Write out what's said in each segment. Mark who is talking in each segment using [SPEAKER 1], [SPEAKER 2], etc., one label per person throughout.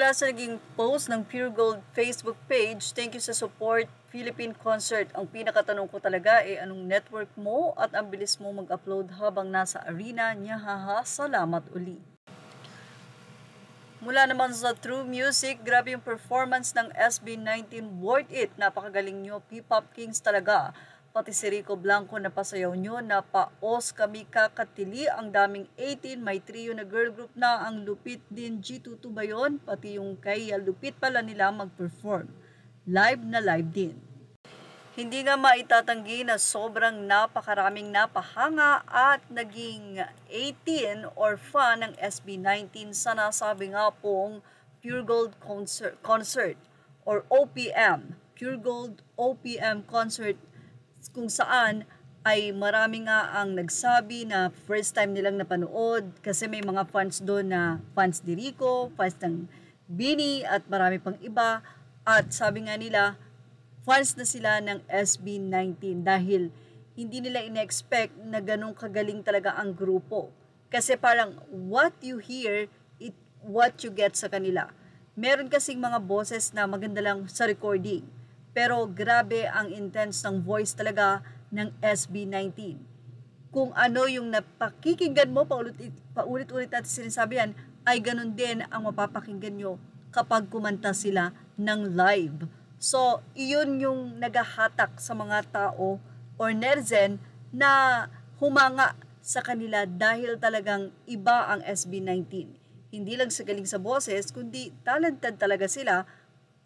[SPEAKER 1] Mula sa naging post ng Pure Gold Facebook page, thank you sa support, Philippine Concert. Ang pinakatanong ko talaga ay anong network mo at ang bilis mo mag-upload habang nasa arena niya, haha, salamat uli. Mula naman sa True Music, grabe yung performance ng SB19, worth it, napakagaling nyo, P-Pop Kings talaga. Pati si Rico Blanco na pasayaw nyo, napaos kami kakatili, ang daming 18, may trio na girl group na, ang lupit din, G22 ba yun? Pati yung kay lupit pala nila mag-perform. Live na live din. Hindi nga maitatanggi na sobrang napakaraming napahanga at naging 18 or fan ng SB19 sa nasabi nga pong Pure Gold concert or OPM, Pure Gold OPM concert, kung saan ay marami nga ang nagsabi na first time nilang napanood kasi may mga fans doon na fans ni Rico, fans ng Bini at marami pang iba, at sabi nga nila fans na sila ng SB19 dahil hindi nila ina-expect na ganun kagaling talaga ang grupo. Kasi parang what you hear, what you get sa kanila. Meron kasing mga boses na maganda lang sa recording, pero grabe ang intense ng voice talaga ng SB19. Kung ano yung napakikinggan mo, paulit-ulit natin sinasabi yan, ay ganun din ang mapapakinggan nyo kapag kumanta sila ng live. So, iyon yung nagahatak sa mga tao or netizen na humanga sa kanila dahil talagang iba ang SB19. Hindi lang sa galing sa boses, kundi talented talaga sila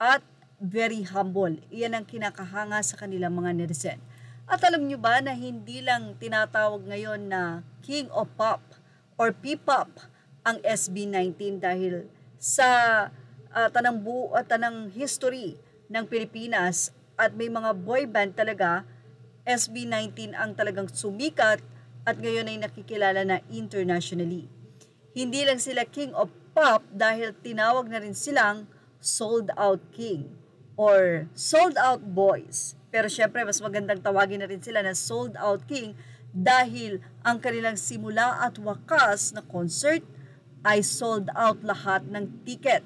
[SPEAKER 1] at very humble. Iyan ang kinakahanga sa kanilang mga netizen. At alam nyo ba na hindi lang tinatawag ngayon na King of Pop or P-Pop ang SB19 dahil sa tanang history ng Pilipinas at may mga boy band talaga, SB19 ang talagang sumikat at ngayon ay nakikilala na internationally. Hindi lang sila King of Pop dahil tinawag na rin silang Sold Out King or Sold Out Boys. Pero syempre mas magandang tawagin na rin sila na Sold Out King dahil ang kanilang simula at wakas na concert ay sold out lahat ng ticket.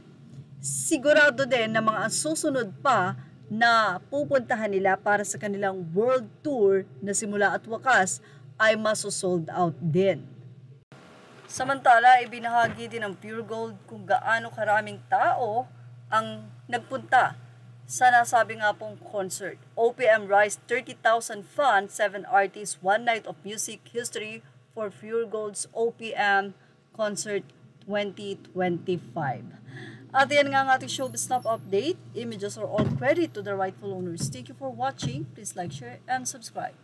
[SPEAKER 1] Sigurado din na mga susunod pa na pupuntahan nila para sa kanilang world tour na simula at wakas ay masosold out din. Samantala, ibinahagi din ng Pure Gold kung gaano karaming tao ang nagpunta sa nasabi nga pong concert. OPM Rise 30,000 fans, 7 artists, 1 night of music history for Pure Gold's OPM Concert 2025. At yan nga ang ating showbiz snap update. Images are all credit to the rightful owners. Thank you for watching. Please like, share, and subscribe.